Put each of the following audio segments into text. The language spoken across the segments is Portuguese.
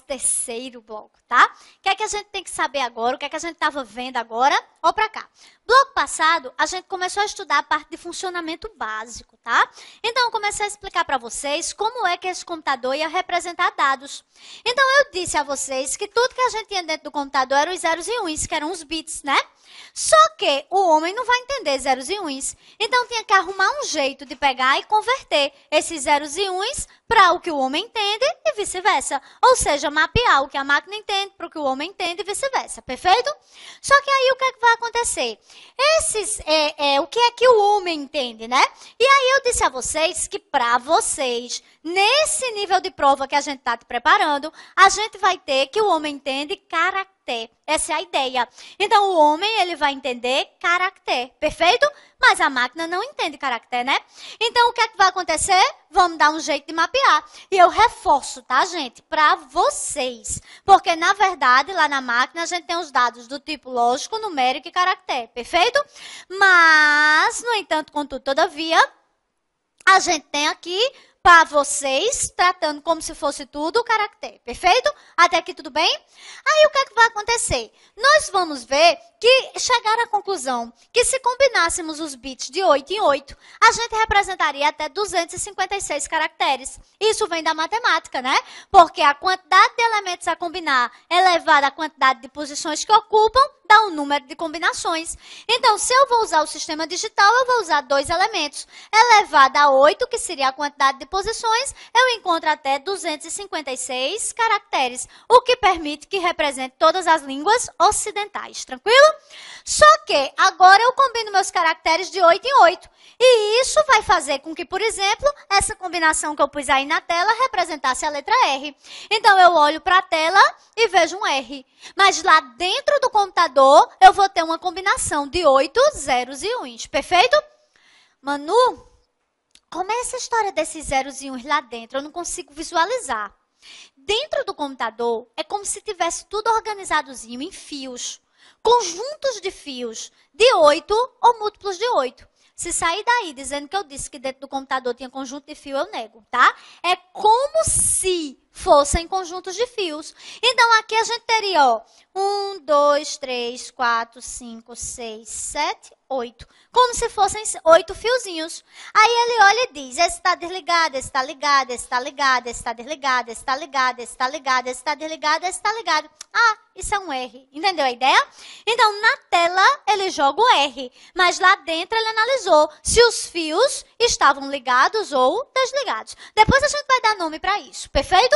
terceiro bloco, tá? O que é que a gente tem que saber agora? O que é que a gente estava vendo agora? Ó pra cá. Bloco passado, a gente começou a estudar a parte de funcionamento básico, tá? Então, eu comecei a explicar para vocês como é que esse computador ia representar dados. Então, eu disse a vocês que tudo que a gente tinha dentro do computador eram os zeros e uns, que eram os bits, né? Só que o homem não vai entender zeros e uns. Então, tinha que arrumar um jeito de pegar e converter esses zeros e uns para o que o homem entende e vice-versa. Ou seja, mapear o que a máquina entende para o que o homem entende e vice-versa. Perfeito? Só que aí o que é que vai acontecer? O que é que o homem entende, né? E aí eu disse a vocês que para vocês, nesse nível de prova que a gente está te preparando, a gente vai ter que o homem entende caractere. Essa é a ideia. Então, o homem, ele vai entender caractere, perfeito? Mas a máquina não entende caractere, né? Então, o que é que vai acontecer? Vamos dar um jeito de mapear. E eu reforço, tá, gente? Para vocês. Porque, na verdade, lá na máquina, a gente tem os dados do tipo lógico, numérico e caractere, perfeito? Mas, no entanto, contudo, todavia, a gente tem aqui para vocês, tratando como se fosse tudo o caractere, perfeito? Até aqui tudo bem? Aí o que é que vai acontecer? Nós vamos ver que chegar à conclusão que se combinássemos os bits de 8 em 8, a gente representaria até 256 caracteres. Isso vem da matemática, né? Porque a quantidade de elementos a combinar elevada à quantidade de posições que ocupam, dá um número de combinações. Então, se eu vou usar o sistema digital, eu vou usar 2 elementos. Elevado a 8, que seria a quantidade de posições, eu encontro até 256 caracteres, o que permite que represente todas as línguas ocidentais. Tranquilo? Só que agora eu combino meus caracteres de 8 em 8. E isso vai fazer com que, por exemplo, essa combinação que eu pus aí na tela representasse a letra R. Então, eu olho para a tela e vejo um R. Mas lá dentro do computador, eu vou ter uma combinação de 8 zeros e uns. Perfeito? Manu, como é essa história desses zeros e uns lá dentro? Eu não consigo visualizar. Dentro do computador, é como se tivesse tudo organizadozinho em fios. Conjuntos de fios de 8 ou múltiplos de 8. Se sair daí dizendo que eu disse que dentro do computador tinha conjunto de fio, eu nego, tá? É como se fossem conjuntos de fios. Então, aqui a gente teria, ó, 1, 2, 3, 4, 5, 6, 7, 8. Como se fossem 8 fiozinhos. Aí ele olha e diz, esse está desligado, esse está ligado, esse está ligado, esse está desligado, esse está ligado, esse está ligado, esse está desligado, esse está ligado. Ah, isso é um R. Entendeu a ideia? Então, na tela, ele joga o R. Mas lá dentro, ele analisou se os fios estavam ligados ou desligados. Depois a gente vai dar nome para isso. Perfeito?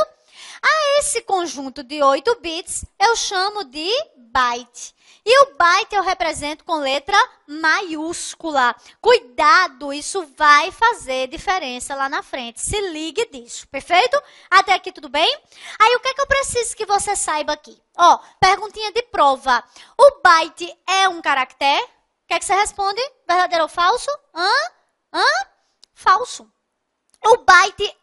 A esse conjunto de 8 bits, eu chamo de byte. E o byte eu represento com letra maiúscula. Cuidado, isso vai fazer diferença lá na frente. Se ligue disso, perfeito? Até aqui tudo bem? Aí o que é que eu preciso que você saiba aqui? Ó, perguntinha de prova. O byte é um caractere? O que é que você responde? Verdadeiro ou falso? Falso. O byte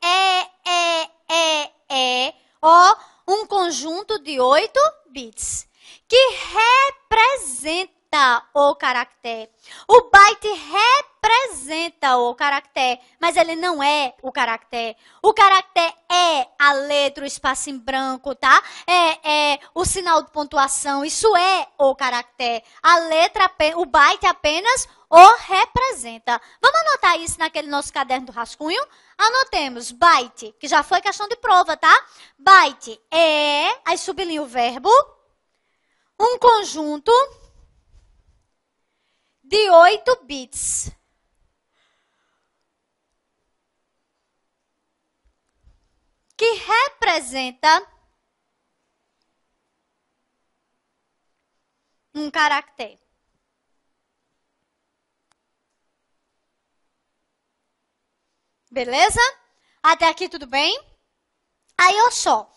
ó, um conjunto de 8 bits que representa o caractere. O byte representa o caractere, mas ele não é o caractere. O caractere é a letra, o espaço em branco, tá? É o sinal de pontuação, isso é o caractere. A letra, o byte apenas o representa. Vamos anotar isso naquele nosso caderno do rascunho? Anotemos, byte, que já foi questão de prova, tá? Byte é, aí sublinha o verbo, um conjunto de 8 bits. Que representa um caractere. Beleza? Até aqui tudo bem? Aí, olha só.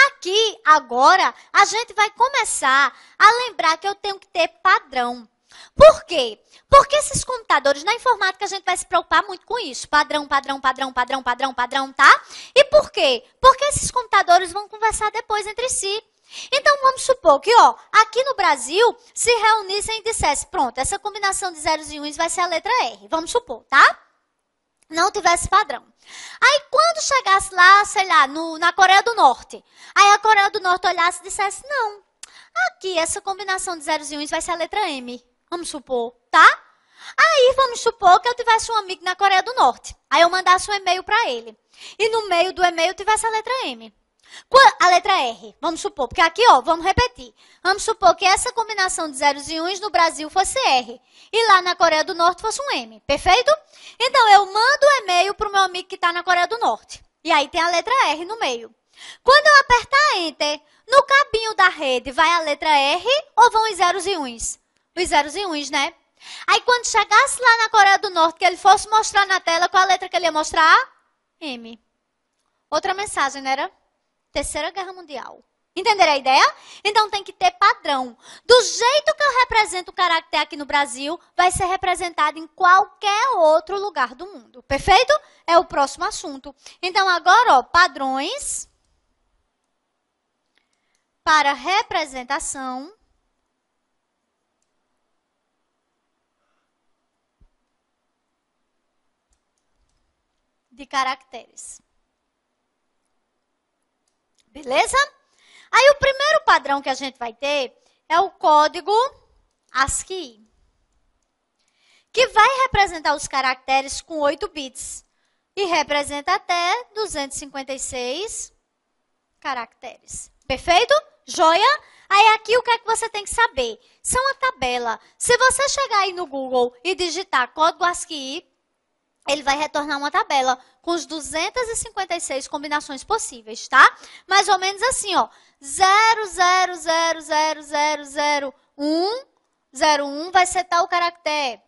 Aqui, agora, a gente vai começar a lembrar que eu tenho que ter padrão. Por quê? Porque esses computadores, na informática, a gente vai se preocupar muito com isso. Padrão, padrão, padrão, padrão, padrão, padrão, tá? E por quê? Porque esses computadores vão conversar depois entre si. Então, vamos supor que, ó, aqui no Brasil, se reunissem e dissessem, pronto, essa combinação de zeros e uns vai ser a letra R. Vamos supor, tá? não tivesse padrão. Aí quando chegasse lá, sei lá, na Coreia do Norte, aí a Coreia do Norte olhasse e dissesse, não, aqui essa combinação de zeros e uns vai ser a letra M, vamos supor, tá? Aí vamos supor que eu tivesse um amigo na Coreia do Norte, aí eu mandasse um e-mail para ele, e no meio do e-mail tivesse a letra M. A letra R, vamos supor, porque aqui, ó, vamos repetir. Vamos supor que essa combinação de zeros e uns no Brasil fosse R. E lá na Coreia do Norte fosse um M, perfeito? Então, eu mando o e-mail para o meu amigo que está na Coreia do Norte. E aí tem a letra R no meio. Quando eu apertar Enter, no cabinho da rede vai a letra R ou vão os zeros e uns? Os zeros e uns, né? Aí quando chegasse lá na Coreia do Norte, que ele fosse mostrar na tela, qual a letra que ele ia mostrar? M. Outra mensagem, não era? Terceira Guerra Mundial. Entenderam a ideia? Então tem que ter padrão. Do jeito que eu represento o caractere aqui no Brasil, vai ser representado em qualquer outro lugar do mundo. Perfeito? É o próximo assunto. Então agora, ó, padrões para representação de caracteres. Beleza? Aí o primeiro padrão que a gente vai ter é o código ASCII, que vai representar os caracteres com 8 bits e representa até 256 caracteres. Perfeito? Joia? Aí aqui o que é que você tem que saber? Isso é uma tabela. Se você chegar aí no Google e digitar código ASCII, ele vai retornar uma tabela com os 256 combinações possíveis, tá? Mais ou menos assim, ó. 000000101 vai ser tal caractere.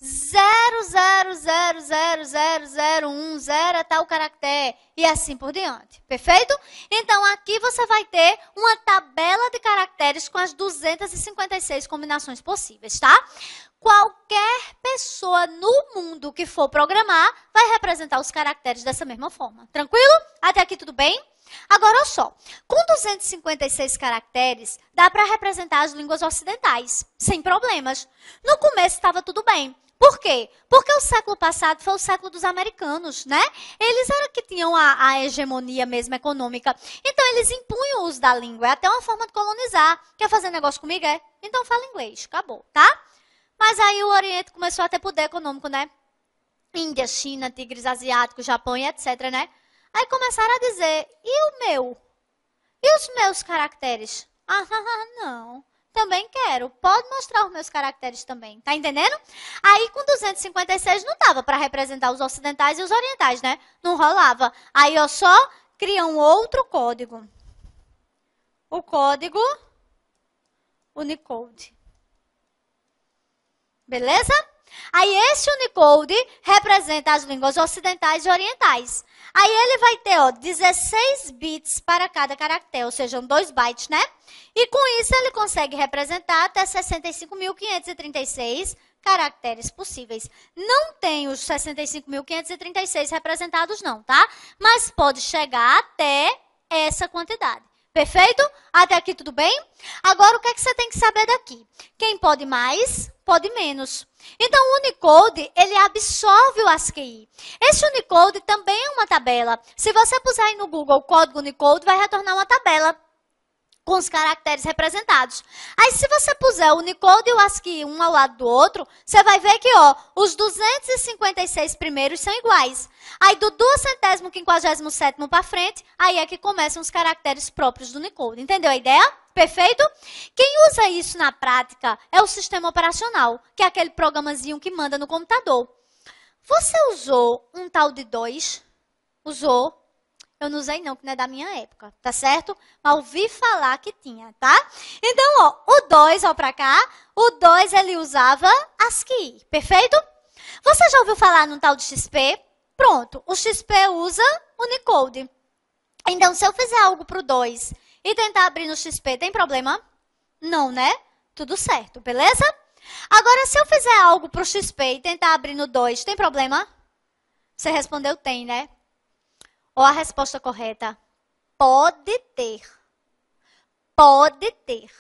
0000010 é tal caractere. E assim por diante. Perfeito? Então, aqui você vai ter uma tabela de caracteres com as 256 combinações possíveis, tá? Qualquer pessoa no mundo que for programar vai representar os caracteres dessa mesma forma. Tranquilo? Até aqui tudo bem? Agora, olha só. Com 256 caracteres, dá para representar as línguas ocidentais, sem problemas. No começo estava tudo bem. Por quê? Porque o século passado foi o século dos americanos, né? Eles eram que tinham a hegemonia mesmo econômica. Então, eles impunham o uso da língua. É até uma forma de colonizar. Quer fazer negócio comigo? É? Então, fala inglês. Acabou, tá? Mas aí o Oriente começou a ter poder econômico, né? Índia, China, tigres asiáticos, Japão e etc, né? Aí começaram a dizer, e o meu? E os meus caracteres? Ah, não. Também quero. Pode mostrar os meus caracteres também. Tá entendendo? Aí com 256 não dava para representar os ocidentais e os orientais, né? Não rolava. Aí eu só cria um outro código. O código Unicode. Beleza? Aí esse Unicode representa as línguas ocidentais e orientais. Aí ele vai ter, ó, 16 bits para cada caractere, ou seja, 2 bytes, né? E com isso ele consegue representar até 65.536 caracteres possíveis. Não tem os 65.536 representados não, tá? Mas pode chegar até essa quantidade. Perfeito? Até aqui tudo bem? Agora, o que é que você tem que saber daqui? Quem pode mais, pode menos. Então, o Unicode, ele absorve o ASCII. Esse Unicode também é uma tabela. Se você puser aí no Google código Unicode, vai retornar uma tabela com os caracteres representados. Aí, se você puser o Unicode e o ASCII um ao lado do outro, você vai ver que, ó, os 256 primeiros são iguais. Aí, do 257º para frente, aí é que começam os caracteres próprios do Unicode. Entendeu a ideia? Perfeito? Quem usa isso na prática é o sistema operacional, que é aquele programazinho que manda no computador. Você usou um tal de 2? Usou? Eu não usei não, que não é da minha época, tá certo? Mas ouvi falar que tinha, tá? Então, ó, o 2, ó pra cá, o 2 ele usava ASCII, perfeito? Você já ouviu falar num tal de XP? Pronto, o XP usa Unicode. Então, se eu fizer algo pro 2 e tentar abrir no XP, tem problema? Não, né? Tudo certo, beleza? Agora, se eu fizer algo pro XP e tentar abrir no 2, tem problema? Você respondeu tem, né? Ou a resposta correta? Pode ter. Pode ter.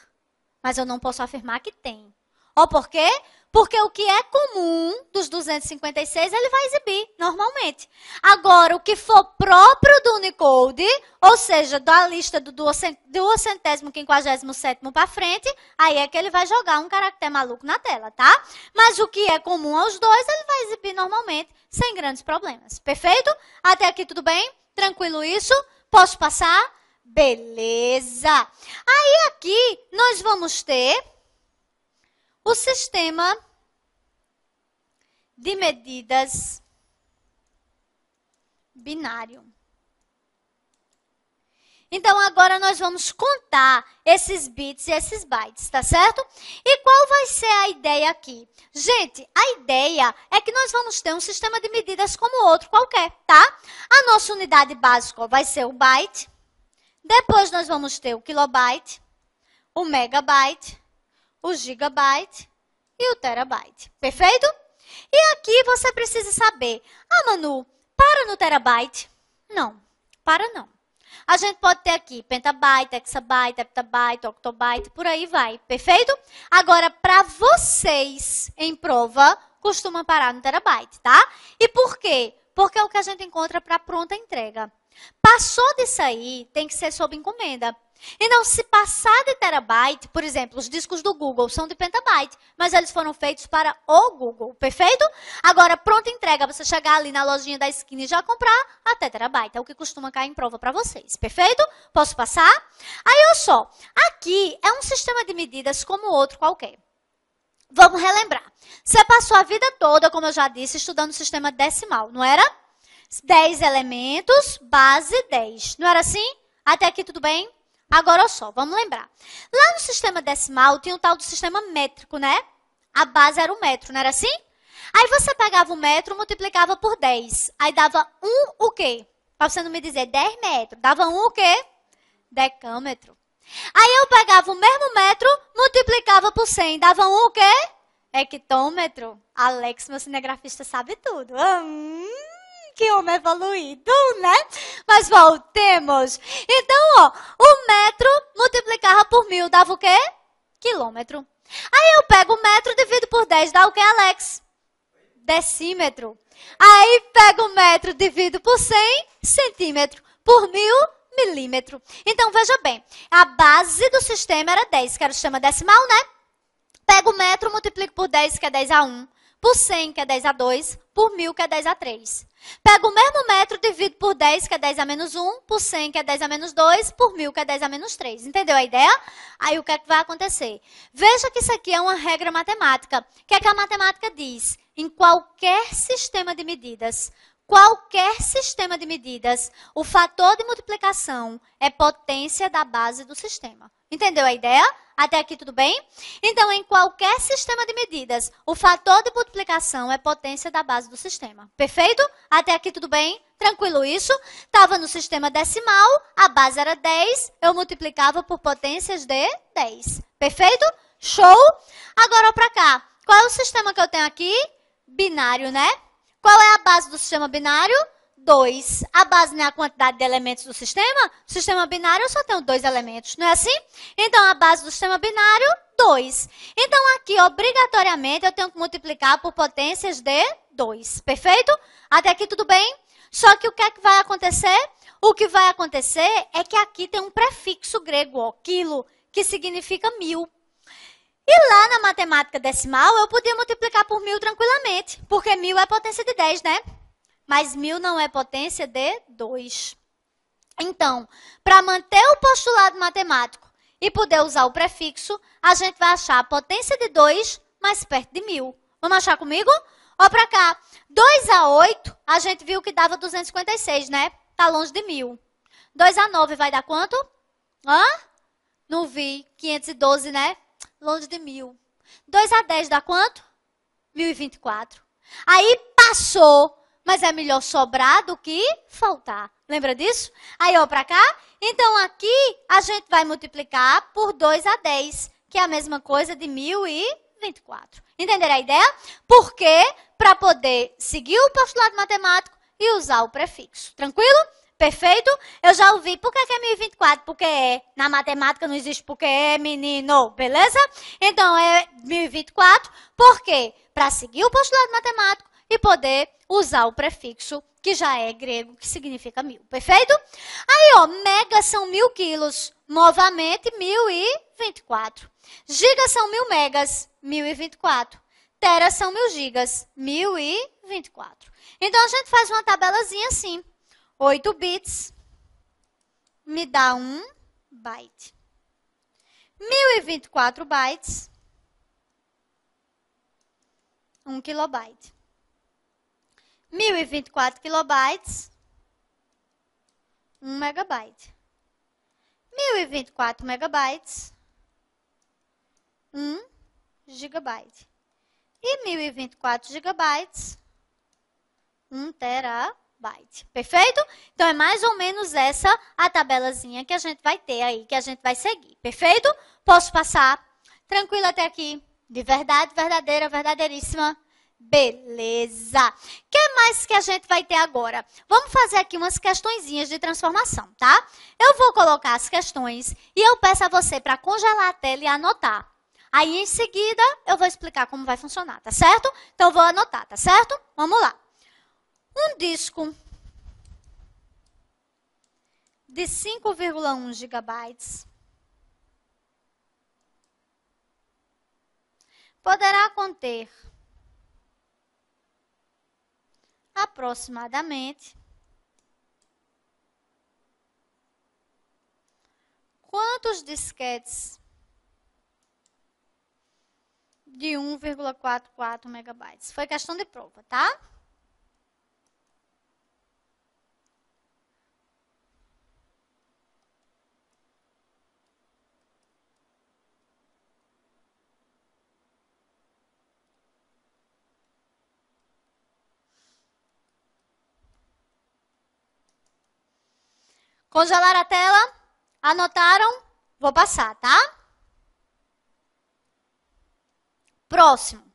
Mas eu não posso afirmar que tem. Ó, por quê? Porque o que é comum dos 256, ele vai exibir normalmente. Agora, o que for próprio do Unicode, ou seja, da lista do 257º para frente, aí é que ele vai jogar um caractere maluco na tela, tá? Mas o que é comum aos dois, ele vai exibir normalmente, sem grandes problemas. Perfeito? Até aqui tudo bem? Tranquilo isso? Posso passar? Beleza. Aí aqui nós vamos ter o sistema de medidas binário. Então, agora nós vamos contar esses bits e esses bytes, tá certo? E qual vai ser a ideia aqui? Gente, a ideia é que nós vamos ter um sistema de medidas como outro qualquer, tá? A nossa unidade básica vai ser o byte. Depois nós vamos ter o kilobyte, o megabyte, o gigabyte e o terabyte. Perfeito? E aqui você precisa saber, Manu, para no terabyte? Não, para não. A gente pode ter aqui pentabyte, hexabyte, heptabyte, octobyte, por aí vai. Perfeito? Agora, para vocês em prova, costuma parar no terabyte, tá? E por quê? Porque é o que a gente encontra para pronta entrega. Passou disso aí, tem que ser sob encomenda. Então, se passar de terabyte, por exemplo, os discos do Google são de pentabyte, mas eles foram feitos para o Google, perfeito? Agora, pronta entrega, você chegar ali na lojinha da esquina e já comprar, até terabyte. É o que costuma cair em prova para vocês, perfeito? Posso passar? Aí, olha só, aqui é um sistema de medidas como outro qualquer. Vamos relembrar. Você passou a vida toda, como eu já disse, estudando o sistema decimal, não era? 10 elementos, base 10. Não era assim? Até aqui tudo bem? Agora só, vamos lembrar. Lá no sistema decimal tinha o tal do sistema métrico, né? A base era o metro, não era assim? Aí você pegava o metro, multiplicava por 10. Aí dava o quê? Para você não me dizer 10 metros. Dava o quê? Decâmetro. Aí eu pegava o mesmo metro, multiplicava por 100. Dava o quê? Hectômetro. Alex, meu cinegrafista, sabe tudo. Que homem evoluído, né? Mas voltemos. Então, ó, o metro multiplicava por 1000 dava o quê? Quilômetro. Aí eu pego o metro, divido por 10, dá o quê, Alex? Decímetro. Aí pego o metro, divido por 100, centímetro. Por 1000, milímetro. Então, veja bem, a base do sistema era 10, que era o sistema decimal, né? Pego o metro, multiplico por 10, que é 10 a 1. Por 100, que é 10 a 2. Por 1000, que é 10 a 3. Pego o mesmo metro, divido por 10, que é 10 a menos 1. Por 100, que é 10 a menos 2. Por 1000, que é 10 a menos 3. Entendeu a ideia? Aí, o que é que vai acontecer? Veja que isso aqui é uma regra matemática. O que é que a matemática diz? Em qualquer sistema de medidas, o fator de multiplicação é potência da base do sistema. Entendeu a ideia? Até aqui tudo bem? Então, em qualquer sistema de medidas, o fator de multiplicação é potência da base do sistema. Perfeito? Até aqui tudo bem? Tranquilo isso? Estava no sistema decimal, a base era 10, eu multiplicava por potências de 10. Perfeito? Show? Agora, para cá. Qual é o sistema que eu tenho aqui? Binário, né? Qual é a base do sistema binário? 2. A base não é a quantidade de elementos do sistema? O sistema binário eu só tenho 2 elementos, não é assim? Então, a base do sistema binário, 2. Então, aqui, obrigatoriamente, eu tenho que multiplicar por potências de 2. Perfeito? Até aqui tudo bem? Só que o que é que vai acontecer? O que vai acontecer é que aqui tem um prefixo grego, ó, quilo, que significa 1000. E lá na matemática decimal, eu podia multiplicar por 1000 tranquilamente, porque 1000 é potência de 10, né? Mas 1000 não é potência de 2. Então, para manter o postulado matemático e poder usar o prefixo, a gente vai achar a potência de 2 mais perto de 1000. Vamos achar comigo? Ó, para cá. 2 a 8, a gente viu que dava 256, né? Tá longe de 1000. 2 a 9 vai dar quanto? Não vi. 512, né? Longe de 1000. 2 a 10 dá quanto? 1024. Aí passou. Mas é melhor sobrar do que faltar. Lembra disso? Aí, ó, pra cá. Então, aqui, a gente vai multiplicar por 2 a 10, que é a mesma coisa de 1024. Entenderam a ideia? Porque para poder seguir o postulado matemático e usar o prefixo. Tranquilo? Perfeito? Eu já ouvi. Por que é 1024? Porque é. Na matemática não existe porque é, menino. Beleza? Então, é 1024. Por quê? Para seguir o postulado matemático e poder usar o prefixo, que já é grego, que significa 1000. Perfeito? Aí, ó, megas são 1000 quilos. Novamente, 1024. Gigas são 1000 megas. 1024. Teras são 1000 gigas. 1024. Então, a gente faz uma tabelazinha assim. 8 bits me dá 1 byte. 1024 bytes, 1 kilobyte. 1024 kilobytes, 1 megabyte. 1024 megabytes, 1 gigabyte. E 1024 gigabytes, 1 terabyte. Perfeito? Então, é mais ou menos essa a tabelazinha que a gente vai ter aí, que a gente vai seguir. Perfeito? Posso passar? Tranquilo até aqui? De verdade, verdadeira, verdadeiríssima? Beleza. O que mais que a gente vai ter agora? Vamos fazer aqui umas questõezinhas de transformação, tá? Eu vou colocar as questões e eu peço a você para congelar a tela e anotar. Aí, em seguida, eu vou explicar como vai funcionar, tá certo? Então, eu vou anotar, tá certo? Vamos lá. Um disco de 5,1 gigabytes poderá conter aproximadamente quantos disquetes de 1,44 megabytes? Foi questão de prova, tá? Congelar a tela? Anotaram? Vou passar, tá? Próximo.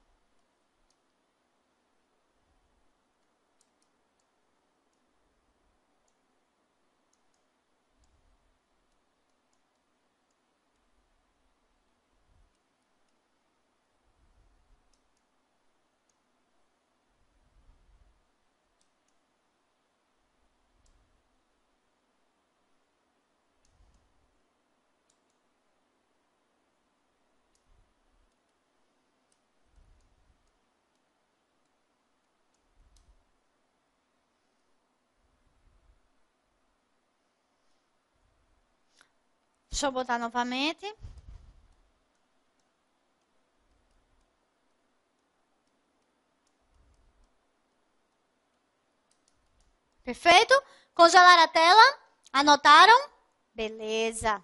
Deixa eu botar novamente. Perfeito? Congelar a tela? Anotaram? Beleza.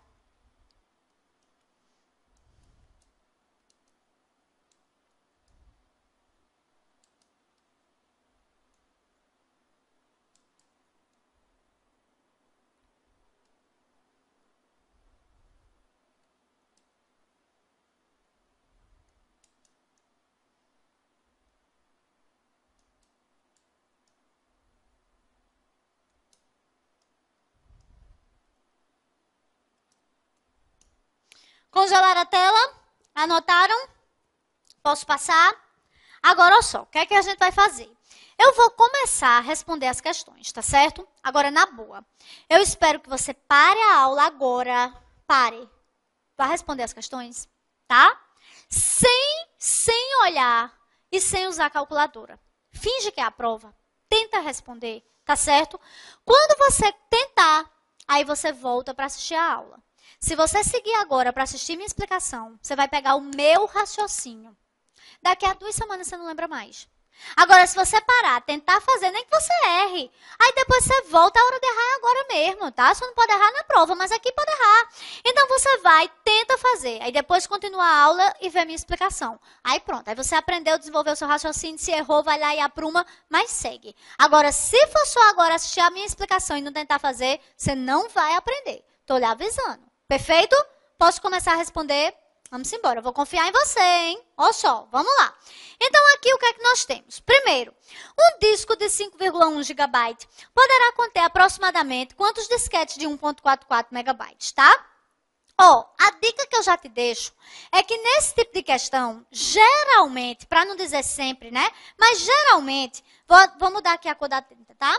Congelar a tela? Anotaram? Posso passar? Agora, olha só, o que é que a gente vai fazer? Eu vou começar a responder as questões, tá certo? Agora, na boa. Eu espero que você pare a aula agora. Pare. Vai responder as questões, tá? Sem olhar e sem usar a calculadora. Finge que é a prova. Tenta responder, tá certo? Quando você tentar, aí você volta para assistir a aula. Se você seguir agora para assistir minha explicação, você vai pegar o meu raciocínio. Daqui a 2 semanas você não lembra mais. Agora, se você parar, tentar fazer, nem que você erre. Aí depois você volta, a hora de errar é agora mesmo, tá? Você não pode errar na prova, mas aqui pode errar. Então você vai, tenta fazer. Aí depois continua a aula e vê a minha explicação. Aí pronto, aí você aprendeu, desenvolveu o seu raciocínio, se errou, vai lá e apruma, mas segue. Agora, se for só agora assistir a minha explicação e não tentar fazer, você não vai aprender. Tô lhe avisando. Perfeito? Posso começar a responder Vamos embora, eu vou confiar em você, hein? Olha só, vamos lá. Então, aqui o que é que nós temos? Primeiro, um disco de 5,1 GB poderá conter aproximadamente quantos disquetes de 1,44 MB, tá? Ó, a dica que eu já te deixo é que nesse tipo de questão, geralmente, para não dizer sempre, né? Mas geralmente, vou mudar aqui a cor da tinta, tá?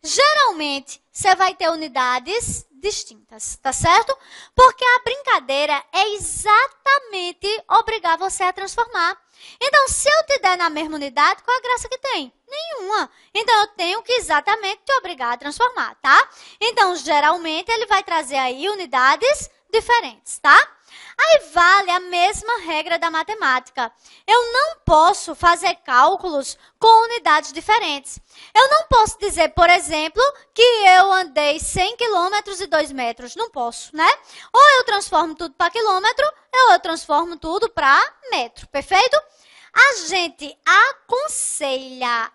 Geralmente, você vai ter unidades distintas, tá certo? Porque a brincadeira é exatamente obrigar você a transformar. Então, se eu te der na mesma unidade, qual a graça que tem? Nenhuma. Então, eu tenho que exatamente te obrigar a transformar, tá? Então, geralmente, ele vai trazer aí unidades diferentes, tá? Aí vale a mesma regra da matemática. Eu não posso fazer cálculos com unidades diferentes. Eu não posso dizer, por exemplo, que eu andei 100 quilômetros e 2 metros. Não posso, né? Ou eu transformo tudo para quilômetro, ou eu transformo tudo para metro. Perfeito? A gente aconselha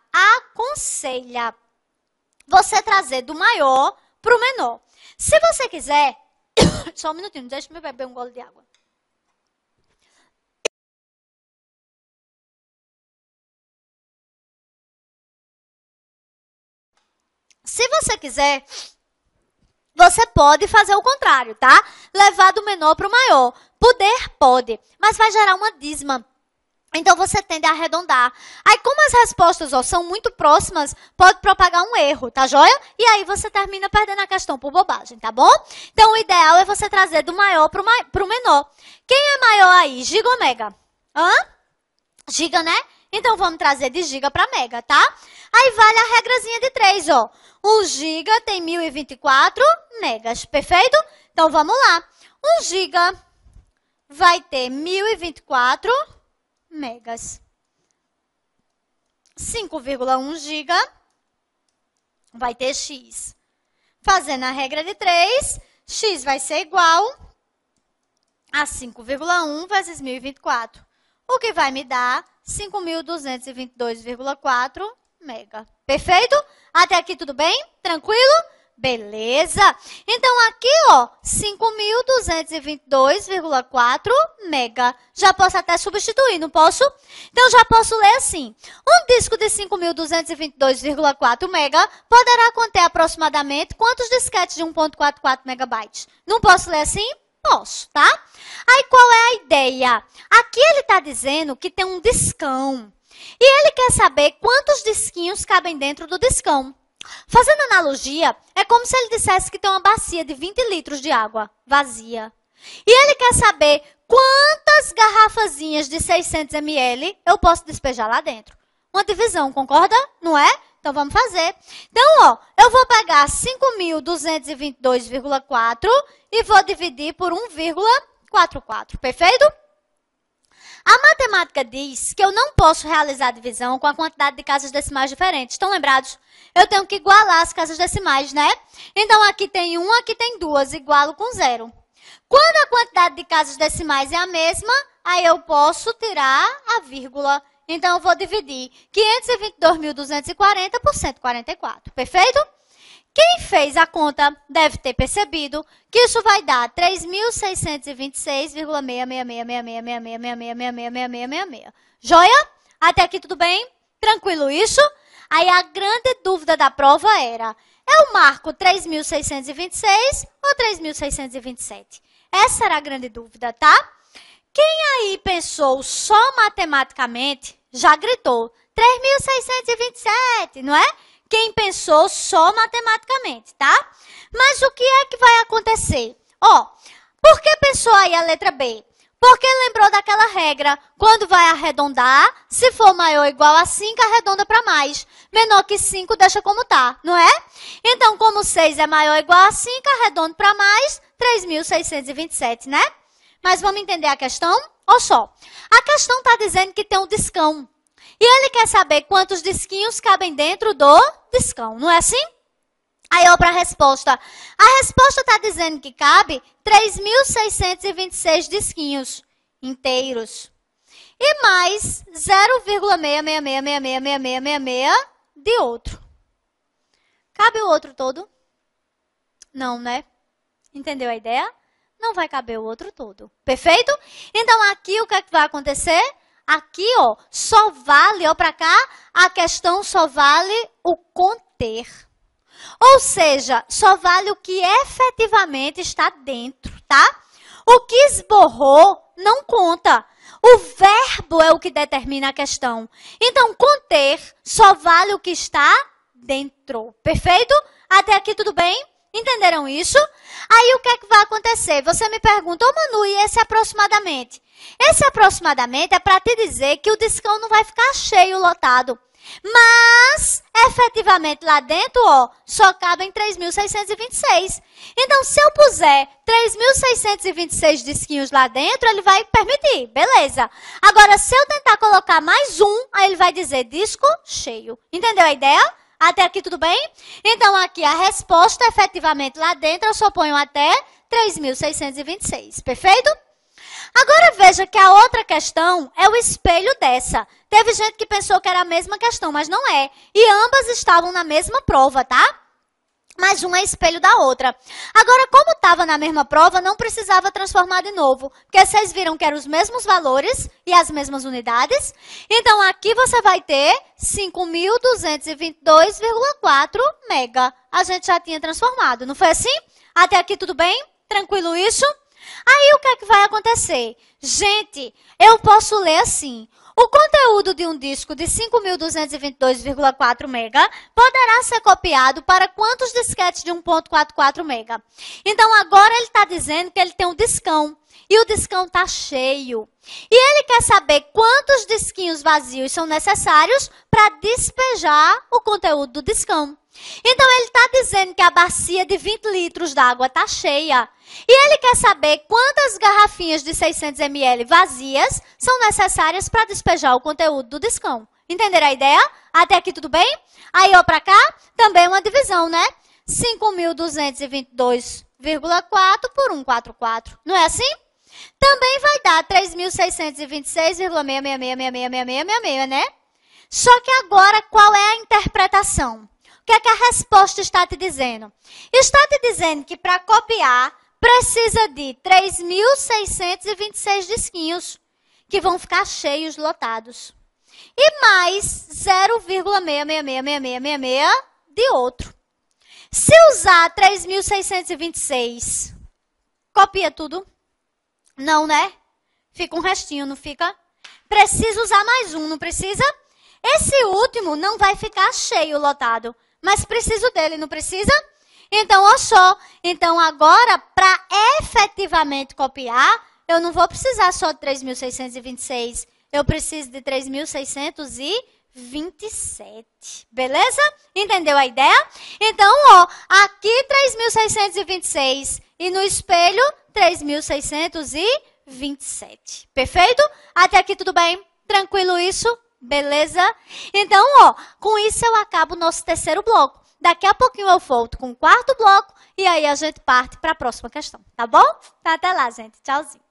você trazer do maior para o menor. Se você quiser... Só um minutinho, deixa eu beber um gole de água. Se você quiser, você pode fazer o contrário, tá? Levar do menor para o maior. Poder pode, mas vai gerar uma dízima. Então, você tende a arredondar. Aí, como as respostas são muito próximas, pode propagar um erro, tá joia? E aí, você termina perdendo a questão por bobagem, tá bom? Então, o ideal é você trazer do maior para o menor. Quem é maior aí? Giga ou mega? Hã? Giga, né? Então, vamos trazer de giga para mega, tá? Aí, vale a regrazinha de 3, ó. 1 giga tem 1024 megas, perfeito? Então, vamos lá. 1 giga vai ter 1024 megas. 5,1 giga vai ter x. Fazendo a regra de 3, x vai ser igual a 5,1 vezes 1024. O que vai me dar 5.222,4 mega. Perfeito? Até aqui tudo bem? Tranquilo? Beleza. Então, aqui, ó, 5.222,4 mega. Já posso até substituir, não posso? Então, já posso ler assim. Um disco de 5.222,4 mega poderá conter aproximadamente quantos disquetes de 1,44 megabytes? Não posso ler assim? Posso, tá? Aí, qual é a ideia? Aqui ele está dizendo que tem um discão. E ele quer saber quantos disquinhos cabem dentro do discão. Fazendo analogia, é como se ele dissesse que tem uma bacia de 20 litros de água vazia. E ele quer saber quantas garrafazinhas de 600 ml eu posso despejar lá dentro. Uma divisão, concorda? Não é? Então, vamos fazer. Então, ó, eu vou pegar 5.222,4 e vou dividir por 1,44. Perfeito? A matemática diz que eu não posso realizar a divisão com a quantidade de casas decimais diferentes. Estão lembrados? Eu tenho que igualar as casas decimais, né? Então, aqui tem 1, aqui tem 2, igualo com 0. Quando a quantidade de casas decimais é a mesma, aí eu posso tirar a vírgula. Então, eu vou dividir 522.240 por 144. Perfeito? Quem fez a conta deve ter percebido que isso vai dar 3.626,666666666666666. Joia? Até aqui tudo bem? Tranquilo isso? Aí a grande dúvida da prova era, eu marco 3.626 ou 3.627? Essa era a grande dúvida, tá? Quem aí pensou só matematicamente, já gritou 3.627, não é? Quem pensou só matematicamente, tá? Mas o que é que vai acontecer? Ó, por que pensou aí a letra B? Porque lembrou daquela regra, quando vai arredondar, se for maior ou igual a 5, arredonda para mais. Menor que 5, deixa como tá, não é? Então, como 6 é maior ou igual a 5, arredondo para mais, 3.627, né? Mas vamos entender a questão? Olha só, a questão está dizendo que tem um discão. E ele quer saber quantos disquinhos cabem dentro do discão, não é assim? Aí, ó, para a resposta. A resposta está dizendo que cabe 3.626 disquinhos inteiros. E mais 0,6666666 de outro. Cabe o outro todo? Não, né? Entendeu a ideia? não vai caber o outro todo. Perfeito? Então, aqui o que é que vai acontecer? Aqui, ó, só vale, ó, para cá, a questão só vale o conter. Ou seja, só vale o que efetivamente está dentro, tá? O que esborrou não conta. O verbo é o que determina a questão. Então, conter só vale o que está dentro. Perfeito? Até aqui tudo bem? Entenderam isso? Aí o que é que vai acontecer? Você me pergunta, ô Manu, e esse aproximadamente? Esse aproximadamente é para te dizer que o discão não vai ficar cheio, lotado. Mas, efetivamente, lá dentro, ó, só cabem 3.626. Então, se eu puser 3.626 disquinhos lá dentro, ele vai permitir, beleza. Agora, se eu tentar colocar mais um, aí ele vai dizer disco cheio. Entendeu a ideia? Até aqui tudo bem? Então, aqui a resposta, efetivamente, lá dentro, eu só ponho até 3.626. Perfeito? Agora, veja que a outra questão é o espelho dessa. Teve gente que pensou que era a mesma questão, mas não é. E ambas estavam na mesma prova, tá? Mas uma é espelho da outra. Agora, como estava na mesma prova, não precisava transformar de novo. Porque vocês viram que eram os mesmos valores e as mesmas unidades. Então, aqui você vai ter 5.222,4 mega. A gente já tinha transformado, não foi assim? Até aqui tudo bem? Tranquilo isso? Aí, o que é que vai acontecer? Gente, eu posso ler assim. O conteúdo de um disco de 5.222,4 mega poderá ser copiado para quantos disquetes de 1.44 mega? Então, agora ele está dizendo que ele tem um discão. E o discão está cheio. E ele quer saber quantos disquinhos vazios são necessários para despejar o conteúdo do discão. Então, ele está dizendo que a bacia de 20 litros d'água está cheia. E ele quer saber quantas garrafinhas de 600 ml vazias são necessárias para despejar o conteúdo do discão. Entenderam a ideia? Até aqui tudo bem? Aí, ó, para cá, também uma divisão, né? 5.222,4 por 144. Não é assim? Também vai dar 3.626,6666666, né? Só que agora, qual é a interpretação? O que é que a resposta está te dizendo? Está te dizendo que para copiar, precisa de 3.626 disquinhos, que vão ficar cheios, lotados. E mais 0,6666666 de outro. Se usar 3.626, copia tudo? Não, né? Fica um restinho, não fica? Precisa usar mais um, não precisa? Esse último não vai ficar cheio, lotado. Mas preciso dele, não precisa? Então, ó só. Então, agora, para efetivamente copiar, eu não vou precisar só de 3.626. Eu preciso de 3.627. Beleza? Entendeu a ideia? Então, ó, aqui 3.626 e no espelho 3.627. Perfeito? Até aqui tudo bem? Tranquilo isso? Beleza? Então, ó, com isso eu acabo o nosso terceiro bloco. Daqui a pouquinho eu volto com o quarto bloco e aí a gente parte para a próxima questão, tá bom? Então, até lá, gente. Tchauzinho.